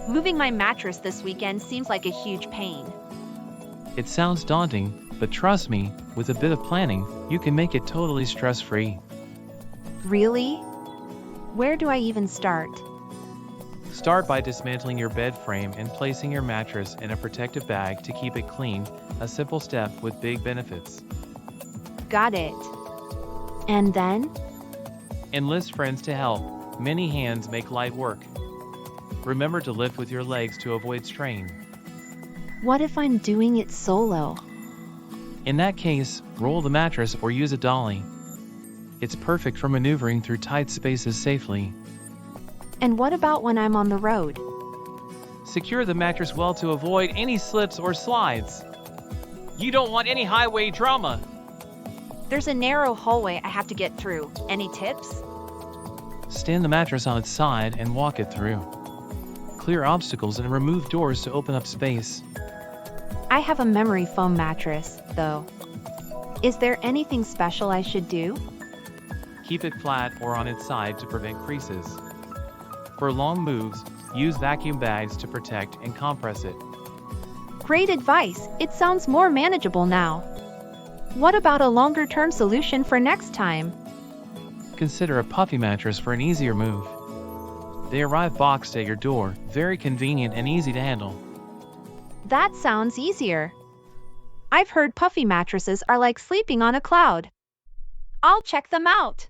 Moving my mattress this weekend seems like a huge pain. It sounds daunting, but trust me, with a bit of planning, you can make it totally stress-free. Really? Where do I even start? Start by dismantling your bed frame and placing your mattress in a protective bag to keep it clean, a simple step with big benefits. Got it. And then? Enlist friends to help. Many hands make light work. Remember to lift with your legs to avoid strain. What if I'm doing it solo? In that case, roll the mattress or use a dolly. It's perfect for maneuvering through tight spaces safely. And what about when I'm on the road? Secure the mattress well to avoid any slips or slides. You don't want any highway drama. There's a narrow hallway I have to get through. Any tips? Stand the mattress on its side and walk it through. Clear obstacles and remove doors to open up space. I have a memory foam mattress, though. Is there anything special I should do? Keep it flat or on its side to prevent creases. For long moves, use vacuum bags to protect and compress it. Great advice. It sounds more manageable now. What about a longer-term solution for next time? Consider a puffy mattress for an easier move. They arrive boxed at your door, very convenient and easy to handle. That sounds easier. I've heard puffy mattresses are like sleeping on a cloud. I'll check them out.